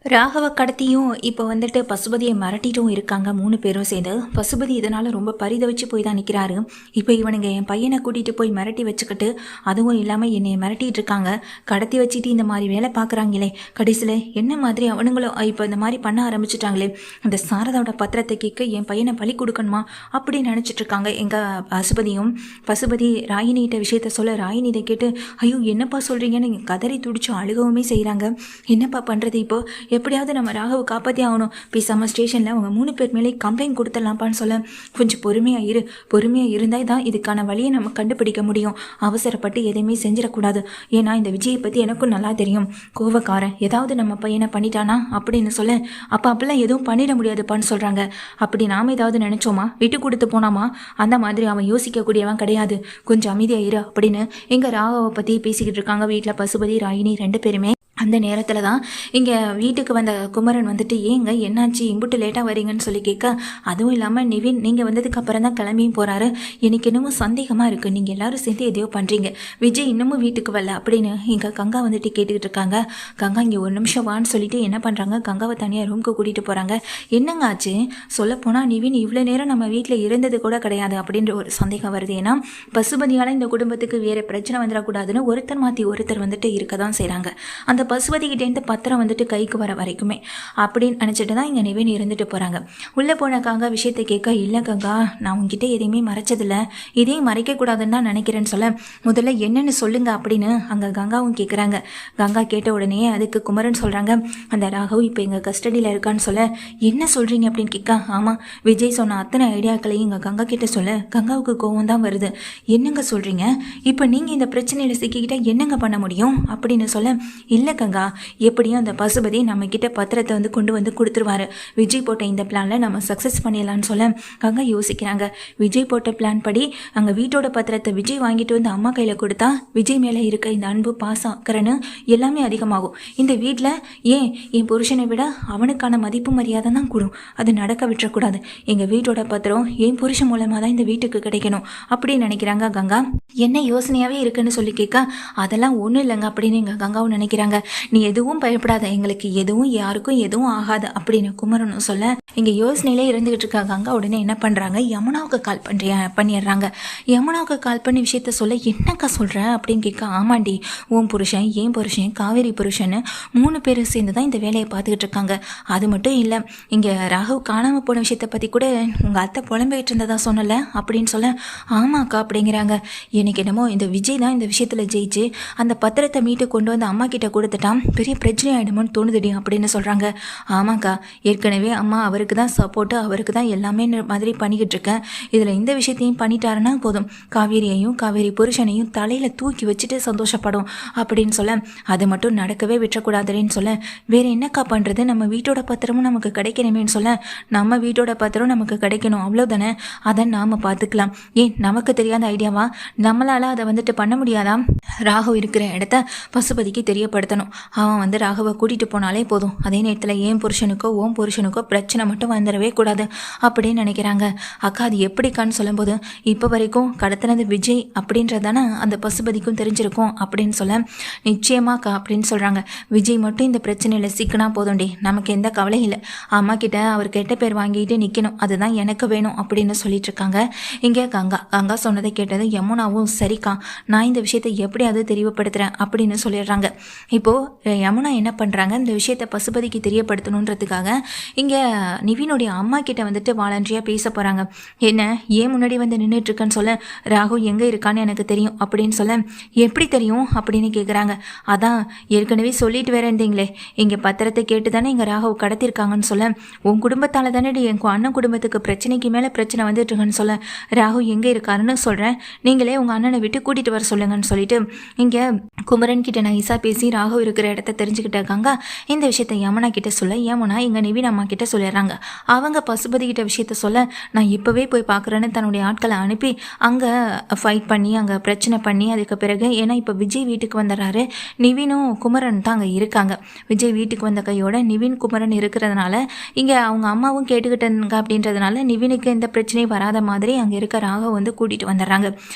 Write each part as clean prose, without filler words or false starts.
ராகவ கடத்தியும் இப்போ வந்துட்டு பசுபதியை மிரட்டிட்டும் இருக்காங்க 3 பேரும் சேர்ந்து. பசுபதி இதனால் ரொம்ப பரிதவிச்சு போய் தான் நிற்கிறாரு. இப்போ இவனுங்க என் பையனை கூட்டிகிட்டு போய் மிரட்டி வச்சுக்கிட்டு அதுவும் இல்லாமல் என்னை மிரட்டிகிட்டு இருக்காங்க. கடத்தி வச்சுட்டு இந்த மாதிரி வேலை பார்க்குறாங்களே, கடைசியில் என்ன மாதிரி அவனுங்களும் இப்போ இந்த மாதிரி பண்ண ஆரம்பிச்சிட்டாங்களே, அந்த சாரதாவோட பத்திரத்தை கேட்க என் பையனை பலி கொடுக்கணுமா அப்படின்னு நினச்சிட்டு இருக்காங்க எங்கள் பசுபதியும். பசுபதி ராயினிகிட்ட விஷயத்த சொல்ல ராயினி இதை கேட்டு ஐயோ என்னப்பா சொல்கிறீங்கன்னு கதறி துடிச்சு அழுகவுமே செய்கிறாங்க. என்னப்பா பண்ணுறது, இப்போ எப்படியாவது நம்ம ராகவை காப்பாற்றி ஆகணும், பேசாமல் ஸ்டேஷனில் அவங்க 3 பேர் மேலே கம்ப்ளைண்ட் கொடுத்துடலாம்ப்பான்னு சொல்ல, கொஞ்சம் பொறுமையாக இருந்தால் தான் இதுக்கான வழியை நம்ம கண்டுபிடிக்க முடியும். அவசரப்பட்டு எதையுமே செஞ்சிடக்கூடாது. ஏன்னா இந்த விஜயை பற்றி எனக்கும் நல்லா தெரியும், கோவக்காரன், ஏதாவது நம்ம பையனை பண்ணிட்டானா அப்படின்னு சொல்ல, அப்படிலாம் எதுவும் பண்ணிட முடியாதுப்பான்னு சொல்கிறாங்க. அப்படி நாம் ஏதாவது நினச்சோமா, விட்டு கொடுத்து போனாமா, அந்த மாதிரி அவன் யோசிக்கக்கூடியவன் கிடையாது, கொஞ்சம் அமைதியாக இரு அப்படின்னு எங்கள் ராகவை பற்றி பேசிக்கிட்டு இருக்காங்க வீட்டில் பசுபதி ராயினி 2 பேருமே. அந்த நேரத்தில் தான் இங்கே வீட்டுக்கு வந்த குமரன் வந்துட்டு ஏங்க என்னாச்சு இம்புட்டு லேட்டாக வரீங்கன்னு சொல்லி கேட்க, அதுவும் இல்லாமல் நிவின் நீங்கள் வந்ததுக்கு அப்புறம் தான் கிளம்பியும் போகிறாரு, எனக்கு இன்னமும் சந்தேகமாக இருக்குது, நீங்கள் எல்லோரும் சேர்ந்து எதையோ பண்ணுறீங்க, விஜய் இன்னமும் வீட்டுக்கு வரல அப்படின்னு இங்கே கங்கா வந்துட்டு கேட்டுக்கிட்டு இருக்காங்க. கங்கா இங்கே ஒரு நிமிஷம் வான்னு சொல்லிட்டு என்ன பண்ணுறாங்க, கங்காவை தனியாக ரூமுக்கு கூட்டிகிட்டு போகிறாங்க. என்னங்க ஆச்சு, சொல்லப்போனால் நிவின் இவ்வளோ நேரம் நம்ம வீட்டில் இருந்தது கூட கிடையாது அப்படின்ற ஒரு சந்தேகம் வருது. ஏன்னா பசுபதியால் இந்த குடும்பத்துக்கு வேறு பிரச்சனை வந்துடக்கூடாதுன்னு ஒருத்தர் மாற்றி ஒருத்தர் வந்துட்டு இருக்க தான் செய்கிறாங்க. அந்த பசுபதிக்கிட்டேருந்து பத்திரம் வந்துட்டு கைக்கு வர வரைக்குமே அப்படின்னு நினச்சிட்டு தான் இங்கே நிவின் இருந்துட்டு போகிறாங்க. உள்ளே போன கங்கா விஷயத்தை கேட்க, இல்லை கங்கா நான் உங்ககிட்ட எதையுமே மறைச்சதில்லை, இதையும் மறைக்கக்கூடாதுன்னு தான் நினைக்கிறேன்னு சொல்ல, முதல்ல என்னென்னு சொல்லுங்க அப்படின்னு அங்கே கங்காவும் கேட்குறாங்க. கங்கா கேட்ட உடனே அதுக்கு குமரன் சொல்கிறாங்க, அந்த ராகவ் இப்போ எங்கள் கஸ்டடியில் இருக்கான்னு சொல்ல, என்ன சொல்கிறீங்க அப்படின்னு கேட்க, ஆமாம் விஜய் சொன்ன அத்தனை ஐடியாக்களையும் இங்கே கங்கா கிட்ட சொல்ல கங்காவுக்கு கோவம் தான் வருது. என்னங்க சொல்கிறீங்க, இப்போ நீங்கள் இந்த பிரச்சனையில் சிக்கிக்கிட்டால் என்னங்க பண்ண முடியும் அப்படின்னு சொல்ல, இல்லை கங்கா எப்படியும் அந்த பசுபதி நம்ம கிட்ட பத்திரத்தை கொண்டு வந்து கொடுத்துருவாரு, விஜய் போட்ட இந்த பிளானில் நம்ம சக்ஸஸ் பண்ணிடலான்னு சொல்ல கங்கா யோசிக்கிறாங்க. விஜய் போட்ட பிளான் படி அங்கே வீட்டோட பத்திரத்தை விஜய் வாங்கிட்டு வந்து அம்மா கையில் கொடுத்தா விஜய் மேலே இருக்க இந்த அன்பு பாசம் அக்கறைன்னு எல்லாமே அதிகமாகும். இந்த வீட்டில் ஏன் என் புருஷனை விட அவனுக்கான மதிப்பு மரியாதை தான் கூடும், அது நடக்க விட்டுறக்கூடாது, எங்கள் வீட்டோட பத்திரம் என் புருஷன் மூலமாக தான் இந்த வீட்டுக்கு கிடைக்கணும் அப்படின்னு நினைக்கிறாங்க கங்கா. என்ன யோசனையாகவே இருக்குன்னு சொல்லி கேட்க, அதெல்லாம் ஒன்றும் இல்லைங்க அப்படின்னு எங்கள் கங்காவும் நினைக்கிறாங்க. நீ எதுவும் பயப்படாத, எங்களுக்கு எதுவும் யாருக்கும் எதுவும் ஆகாது அப்படின்னு குமரனும் சொல்ல, இங்கே யோசனையிலே இருந்துகிட்டு இருக்காங்க. கங்கா உடனே என்ன பண்ணுறாங்க, யமுனாவுக்கு கால் பண்ணிடுறாங்க. யமுனாவுக்கு கால் பண்ணி விஷயத்த சொல்ல, என்னக்கா சொல்கிற அப்படின்னு கேட்க, ஆமாண்டி உன் புருஷன் என் புருஷன் காவேரி புருஷன்னு 3 பேர் சேர்ந்து தான் இந்த வேலையை பார்த்துக்கிட்டு இருக்காங்க. அது மட்டும் இல்லை, இங்கே ராகவ் காணாமல் போன விஷயத்தை பற்றி கூட உங்கள் அத்தை புலம்பிக்கிட்டு இருந்ததா சொன்னல அப்படின்னு சொல்ல, ஆமாக்கா அப்படிங்கிறாங்க. எனக்கு என்னமோ இந்த விஜய் தான் இந்த விஷயத்தில் ஜெயிச்சு அந்த பத்திரத்தை மீட்டு கொண்டு வந்து அம்மா கிட்ட கொடுத்துட்டான், பெரிய பிரச்சனை ஆகிடுமோன்னு தோணுதுடி அப்படின்னு சொல்கிறாங்க. ஆமாக்கா ஏற்கனவே அம்மா அவருக்கு தான் சப்போர்ட்டு, அவருக்கு தான் எல்லாமே மாதிரி பண்ணிக்கிட்டு இருக்கேன், இதில் இந்த விஷயத்தையும் பண்ணிட்டாருன்னா போதும், காவேரியையும் காவேரி புருஷனையும் தலையில் தூக்கி வச்சுட்டு சந்தோஷப்படும் அப்படின்னு சொல்ல, அது மட்டும் நடக்கவே விட்டுறக்கூடாதுன்னு சொல்ல, வேறு என்னக்கா பண்ணுறது, நம்ம வீட்டோட பத்திரமும் நமக்கு கிடைக்கணுமேன்னு சொல்ல, நம்ம வீட்டோட பத்திரம் நமக்கு கிடைக்கணும் அவ்வளோதானே, அதை நாம் பார்த்துக்கலாம், ஏன் நமக்கு தெரியாத ஐடியாவா, நம்மளால் அதை பண்ண முடியாதா, ராகவ் இருக்கிற இடத்த பசுபதிக்கு தெரியப்படுத்தணும், அவன் ராகவை கூட்டிகிட்டு போனாலே போதும், அதே நேரத்தில் ஏன் புருஷனுக்கோ ஓம் புருஷனுக்கோ பிரச்சனை மட்டும் வந்துடவே கூடாது அப்படின்னு நினைக்கிறாங்க. அக்கா அது எப்படிக்கான்னு சொல்லும்போது, இப்போ வரைக்கும் கடத்தினது விஜய் அப்படின்றதானே அந்த பசுபதிக்கும் தெரிஞ்சிருக்கும் அப்படின்னு சொல்ல, நிச்சயமாக்கா அப்படின்னு சொல்கிறாங்க. விஜய் மட்டும் இந்த பிரச்சனையில் சிக்கினா போதும்டி, நமக்கு எந்த கவலையும் இல்லை, அம்மா கிட்ட அவர் கெட்ட பேர் வாங்கிட்டு நிற்கணும், அதுதான் எனக்கு வேணும் அப்படின்னு சொல்லிட்டு இருக்காங்க. இங்கே கங்கா சொன்னதை கேட்டது யமுனாவும், சரிக்கா நான் இந்த விஷயத்தை எப்படியாவது தெரியப்படுத்துகிறேன் அப்படின்னு சொல்லிடுறாங்க. இப்போது யமுனா என்ன பண்ணுறாங்க, இந்த விஷயத்தை பசுபதிக்கு தெரியப்படுத்தணுன்றதுக்காக இங்கே நிவினுடைய அம்மா கிட்ட வாலண்டரியாக பேச போகிறாங்க. என்ன ஏன் முன்னாடி நின்றுட்டுருக்கேன்னு சொல்ல, ராகுல் எங்கே இருக்கான்னு எனக்கு தெரியும் அப்படின்னு சொல்ல, எப்படி தெரியும் அப்படின்னு கேட்குறாங்க. அதான் ஏற்கனவே சொல்லிட்டு வேற இருந்தீங்களே, இங்கே பத்திரத்தை கேட்டு தானே இங்கே ராகுல் கடத்திருக்காங்கன்னு சொல்ல, உன் குடும்பத்தால் தானே என் அண்ணன் குடும்பத்துக்கு பிரச்சனைக்கு மேலே பிரச்சனை வந்துட்டுருக்குன்னு சொல்ல, ராகுல் எங்கே இருக்காருன்னு சொல்கிறேன், நீங்களே உங்கள் அண்ணனை விட்டு கூட்டிகிட்டு வர சொல்லுங்கன்னு சொல்லிட்டு இங்கே குமரன் கிட்ட நைஸாக பேசி ராகவ் இருக்கிற இடத்த தெரிஞ்சுக்கிட்டாங்க. இந்த விஷயத்த யமுனா கிட்ட சொல்ல, யமுனா எங்கள் நிவின் அம்மா கிட்ட சொல்லிடுறாங்க. அவங்க பசுபதி கிட்ட விஷயத்த சொல்ல, நான் இப்போவே போய் பார்க்குறேன்னு தன்னுடைய ஆட்களை அனுப்பி அங்கே ஃபைட் பண்ணி அங்கே பிரச்சனை பண்ணி, அதுக்கு பிறகு ஏன்னா இப்போ விஜய் வீட்டுக்கு வந்துடுறாரு, நிவினும் குமரன் தான் அங்கே இருக்காங்க. விஜய் வீட்டுக்கு வந்த கையோட நிவின் குமரன் இருக்கிறதுனால இங்கே அவங்க அம்மாவும் கேட்டுக்கிட்டாங்க அப்படின்றதுனால நிவினுக்கு எந்த பிரச்சனையும் வராத மாதிரி அங்கே இருக்க ராகவ் கூட்டிகிட்டு வந்துடுறாங்க.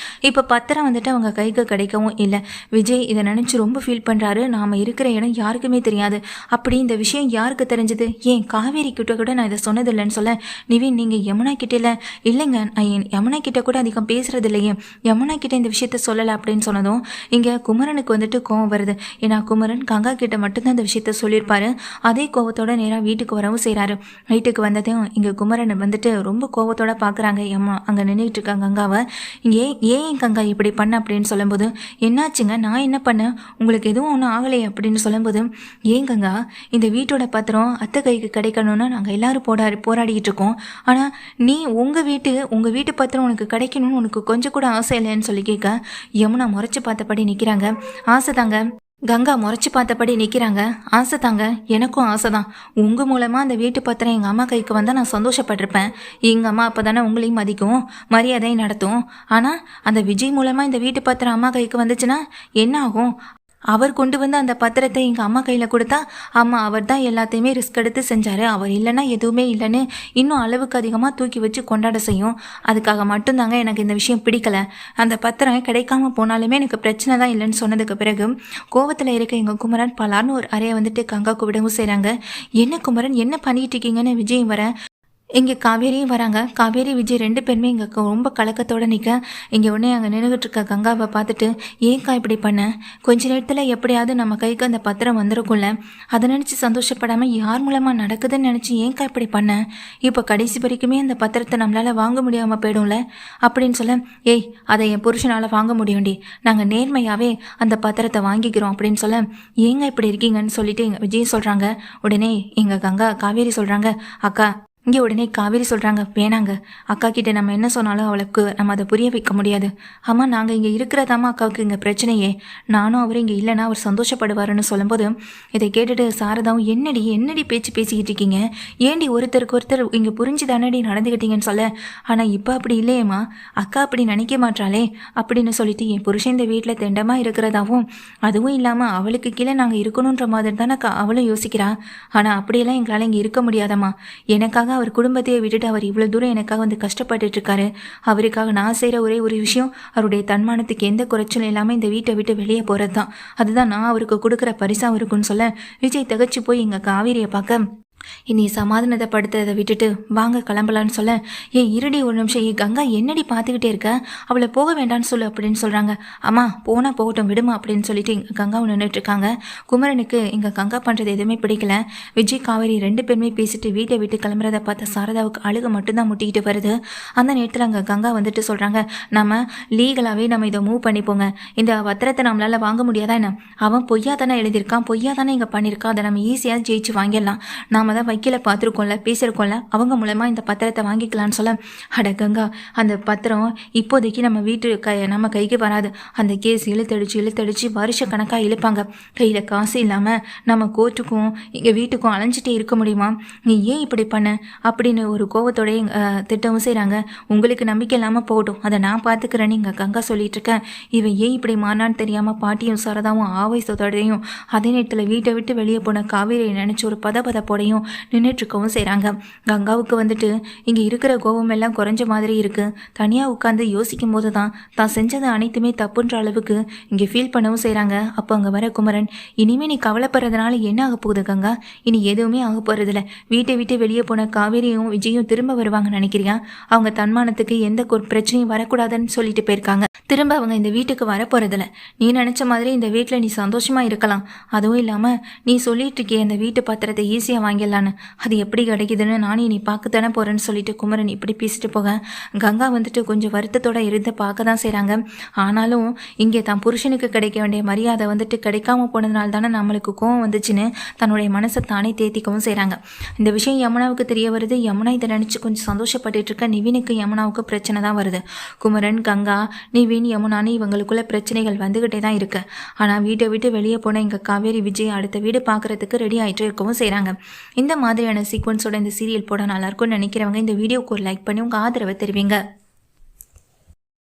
இப்போ பத்திரம் அவங்க கைக்கு கிடைக்கவும் இல்லை. விஜய் இதை நினச்சி ரொம்ப ஃபீல் பண்ணுறாரு, நாம் நம்ம இருக்கிற இடம் யாருக்குமே தெரியாது. அப்படி இந்த விஷயம் யாருக்கு தெரிஞ்சது? ஏன் காவேரி கிட்ட கூட நான் இதை சொன்னதில்லைன்னு சொல்ல, நிவின் நீங்கள் யமுனா கிட்ட இல்லைங்க, நான் யமுனா கிட்ட கூட அதிகம் பேசுறது இல்லையே, யமுனா கிட்ட இந்த விஷயத்த சொல்லலை அப்படின்னு சொன்னதும் இங்கே குமரனுக்கு வந்துட்டு கோவம் வருது. ஏன்னா குமரன் கங்கா கிட்ட மட்டும்தான் இந்த விஷயத்த சொல்லியிருப்பாரு. அதே கோவத்தோட நேராக வீட்டுக்கு வரவும் செய்கிறாரு. வீட்டுக்கு வந்ததையும் இங்கே குமரன் வந்துட்டு ரொம்ப கோவத்தோட பார்க்குறாங்க. அம்மா அங்கே நின்றுட்டு இருக்காங்க கங்காவை. ஏன் கங்கா இப்படி பண்ண அப்படின்னு சொல்லும்போது, என்னாச்சுங்க, நான் என்ன பண்ணேன், உங்களுக்கு எதுவும் ஒன்றும் ஆகலையே அப்படின்னு சொல்லும்போது, ஏன் கங்கா இந்த வீட்டோட பத்திரம் அத்தை கைக்கு கிடைக்கணும்னு நாங்கள் எல்லாரும் போராடிக்கிட்டு இருக்கோம். ஆனால் நீ உங்கள் வீட்டு பத்திரம் உனக்கு கிடைக்கணும்னு உனக்கு கொஞ்சம் கூட ஆசை இல்லைன்னு சொல்லி கேட்க யமுனா முறைச்சி பார்த்தபடி நிற்கிறாங்க. ஆசை தாங்க. கங்கா முறைச்சி பார்த்தபடி நிற்கிறாங்க. ஆசை தாங்க, எனக்கும் ஆசை தான். உங்கள் மூலமாக அந்த வீட்டு பத்திரம் எங்கள் அம்மா கைக்கு வந்தால் நான் சந்தோஷப்பட்டிருப்பேன். எங்கள் அம்மா அப்போ தானே உங்களையும் மதிக்கும், மரியாதையும் நடத்தும். ஆனால் அந்த விஜய் மூலமாக இந்த வீட்டு பத்திரம் அம்மா கைக்கு வந்துச்சுன்னா என்ன ஆகும்? அவர் கொண்டு வந்து அந்த பத்திரத்தை எங்கள் அம்மா கையில் கொடுத்தா, அம்மா அவர் தான் எல்லாத்தையுமே ரிஸ்க் எடுத்து செஞ்சார், அவர் இல்லைன்னா எதுவுமே இல்லைன்னு இன்னும் அளவுக்கு அதிகமாக தூக்கி வச்சு கொண்டாட செய்யும். அதுக்காக மட்டும்தாங்க எனக்கு இந்த விஷயம் பிடிக்கலை. அந்த பத்திரம் கிடைக்காம போனாலுமே எனக்கு பிரச்சனை தான் இல்லைன்னு சொன்னதுக்கு பிறகு கோவத்தில் இருக்க எங்கள் குமரன் பலார்னு ஒரு அறையை வந்துட்டு கங்காவுக்கு விடவும் செய்கிறாங்க. என்ன குமரன், என்ன பண்ணிட்டு இருக்கீங்கன்னு விஜயம் வர இங்கே காவேரியும் வராங்க. காவேரி விஜய் 2 பேருமே இங்கே ரொம்ப கலக்கத்தோடு நிற்க, இங்கே உடனே அங்கே நின்றுகிட்டு இருக்க கங்காவை பார்த்துட்டு, ஏன்க்கா இப்படி பண்ண, கொஞ்ச நேரத்தில் எப்படியாவது நம்ம கைக்கு அந்த பத்திரம் வந்துருக்கும்ல, அதை நினச்சி சந்தோஷப்படாமல் யார் மூலமாக நடக்குதுன்னு நினச்சி ஏன்க்கா இப்படி பண்ண, இப்போ கடைசி வரைக்குமே அந்த பத்திரத்தை நம்மளால் வாங்க முடியாமல் போயிடும்ல அப்படின்னு சொல்ல, ஏய் அதை என் புருஷனால் வாங்க முடியும்டி, நாங்கள் நேர்மையாகவே அந்த பத்திரத்தை வாங்கிக்கிறோம் அப்படின்னு சொல்ல, ஏங்க இப்படி இருக்கீங்கன்னு சொல்லிட்டு எங்கள் விஜய் சொல்கிறாங்க. உடனே எங்கள் காவேரி சொல்கிறாங்க, அக்கா இங்கே உடனே காவேரி சொல்கிறாங்க, வேணாங்க, அக்கா கிட்டே நம்ம என்ன சொன்னாலும் அவளுக்கு நம்ம அதை புரிய வைக்க முடியாது. ஆமாம், நாங்கள் இங்கே இருக்கிறதாம்மா அக்காவுக்கு இங்கே பிரச்சனையே, நானும் அவர் இங்கே இல்லைன்னா அவர் சந்தோஷப்படுவாருன்னு சொல்லும்போது இதை கேட்டுட்டு சாரதாவும், என்னடி பேச்சு பேசிக்கிட்டு இருக்கீங்க, ஏண்டி ஒருத்தருக்கு ஒருத்தர் இங்கே புரிஞ்சு தானடி நடந்துக்கிட்டீங்கன்னு சொல்ல, ஆனால் இப்போ அப்படி இல்லையேம்மா, அக்கா அப்படி நினைக்க மாட்டாளே அப்படின்னு சொல்லிட்டு என் புருஷன் இந்த வீட்டில் தெண்டமாக இருக்கிறதாவும், அதுவும் இல்லாமல் அவளுக்கு கீழே நாங்கள் இருக்கணுன்ற மாதிரி தானே அவளும் யோசிக்கிறா. ஆனால் அப்படியெல்லாம் எங்களால் இங்கே இருக்க முடியாதம்மா, எனக்காக அவர் குடும்பத்தையே விட்டுட்டு அவர் இவ்வளோ தூரம் எனக்காக வந்து கஷ்டப்பட்டுட்டு இருக்காரு. அவருக்காக நான் செய்கிற ஒரே ஒரு விஷயம், அவருடைய தன்மானத்துக்கு எந்த குறைச்சலும் இல்லாமல் இந்த வீட்டை விட்டு வெளியே போகிறது தான். அதுதான் நான் அவருக்கு கொடுக்குற பரிசாக இருக்குன்னு சொல்ல, விஜய் தகச்சு போய் எங்கள் காவேரியை பார்க்க, இனி சமாதானத்தைப்படுத்துறதை விட்டுட்டு வாங்க கிளம்பலான்னு சொல்ல, இருடி ஒரு நிமிஷம், கங்கா என்னடி பார்த்துக்கிட்டே இருக்க, அவளை போக வேண்டான்னு சொல்லு அப்படின்னு சொல்கிறாங்க. அம்மா போனால் போகட்டும் விடுமா அப்படின்னு சொல்லிட்டு எங்கள் கங்காவும் நின்றுட்டு இருக்காங்க. குமரனுக்கு எங்கள் கங்கா பண்ணுறது எதுவுமே பிடிக்கல. விஜய் காவேரி 2 பேருமே பேசிட்டு வீட்டை விட்டு கிளம்புறதை பார்த்த சாரதாவுக்கு அழுக மட்டும்தான் முட்டிக்கிட்டு வருது. அந்த நேரத்தில் அங்கே கங்கா வந்துட்டு சொல்கிறாங்க, நம்ம லீகலாகவே நம்ம இதை மூவ் பண்ணிப்போங்க, இந்த பத்திரத்தை நம்மளால் வாங்க முடியாதா என்ன, அவன் பொய்யா தானே எழுதியிருக்கான், பொய்யா தானே இங்கே பண்ணியிருக்கான், அதை நம்ம ஈஸியாக ஜெயிச்சு வாங்கிடலாம், நாம் தான் வக்கீலை பார்த்துருக்கோம்ல, பேசியிருக்கோம்ல, அவங்க மூலமாக இந்த பத்திரத்தை வாங்கிக்கலான்னு சொல்ல, அட கங்கா அந்த பத்திரம் இப்போதைக்கு நம்ம நம்ம கைக்கு வராது, அந்த கேஸ் இழுத்தடிச்சு வருஷ கணக்காக இழுப்பாங்க, கையில் காசு இல்லாமல் நம்ம கோர்ட்டுக்கும் எங்கள் வீட்டுக்கும் அலைஞ்சிட்டே இருக்க முடியுமா, நீ ஏன் இப்படி பண்ண அப்படின்னு ஒரு கோவத்தோடைய திட்டமும் செய்கிறாங்க. உங்களுக்கு நம்பிக்கை இல்லாமல் போகட்டும், அதை நான் பார்த்துக்கிறேன்னு இங்கே கங்கா சொல்லிட்டு இருக்கேன். இவன் ஏன் இப்படி மாறினான்னு தெரியாமல் பாட்டியும் சாரதாவும் ஆவேசத்தோடையும் அதே நேரத்தில் வீட்டை விட்டு வெளியே போன காவேரியை நினச்சி ஒரு பதப்பதைப்போடையும் நின்றுட்டுருக்கவும் செய்கிறாங்க. கங்காவுக்கு வந்துட்டு இங்கே இருக்கிற கோபம் எல்லாம் குறைஞ்ச மாதிரி இருக்குது. தனியாக உட்காந்து யோசிக்கும் போது தான் செஞ்சது அனைத்துமே தப்புன்ற அளவுக்கு இங்கே ஃபீல் பண்ணவும் செய்கிறாங்க. அப்போ அங்கே வர குமரன், இனிமேல் நீ கவலைப்படுறதுனால என்ன ஆக போகுது கங்கா, இனி எதுவுமே ஆக போகிறதில்ல, வீட்டை விட்டு வெளியே போன காவேரியும் விஜயும் திரும்ப வருவாங்கன்னு நினைக்கிறியா, அவங்க தன்மானத்துக்கு எந்த பிரச்சனையும் வரக்கூடாதுன்னு சொல்லிட்டு போயிருக்காங்க, திரும்ப அவங்க இந்த வீட்டுக்கு வரப்போகிறதில்ல, நீ நினச்ச மாதிரி இந்த வீட்டில் நீ சந்தோஷமாக இருக்கலாம், அதுவும் இல்லாமல் நீ சொல்லிட்டு இருக்கே அந்த வீட்டு பத்திரத்தை ஈஸியாக வாங்கிடலான்னு, அது எப்படி கிடைக்குதுன்னு நானே நீ பார்க்க தானே போகிறேன்னு சொல்லிட்டு குமரன் இப்படி பேசிட்டு போக, கங்கா வந்துட்டு கொஞ்சம் வருத்தத்தோடு இருந்து பார்க்க தான் செய்கிறாங்க. ஆனாலும் இங்கே தான் புருஷனுக்கு கிடைக்க வேண்டிய மரியாதை வந்துட்டு கிடைக்காம போனதுனால தானே நம்மளுக்கு கோவம் வந்துச்சுன்னு தன்னுடைய மனசை தானே தேத்திக்கவும் செய்கிறாங்க. இந்த விஷயம் யமுனாவுக்கு தெரிய வருது. யமுனா இதை நினச்சி கொஞ்சம் சந்தோஷப்பட்டு இருக்க நிவினுக்கு யமுனாவுக்கு பிரச்சனை தான் வருது. குமரன், கங்கா, நிவின், யமுனான்னு இவங்களுக்குள்ள பிரச்சனைகள் வந்துக்கிட்டே தான் இருக்கு. ஆனால் வீட்டை விட்டு வெளியே போன எங்கள் காவேரி விஜய் அடுத்த வீடு பார்க்குறதுக்கு ரெடி ஆகிட்டு இருக்கவும் செய்கிறாங்க. இந்த மாதிரியான சீக்வன்ஸோட இந்த சீரியல் போட நல்லாயிருக்கும்னு நினைக்கிறவங்க இந்த வீடியோக்கு ஒரு லைக் பண்ணி உங்கள் ஆதரவை தெரிவிங்க.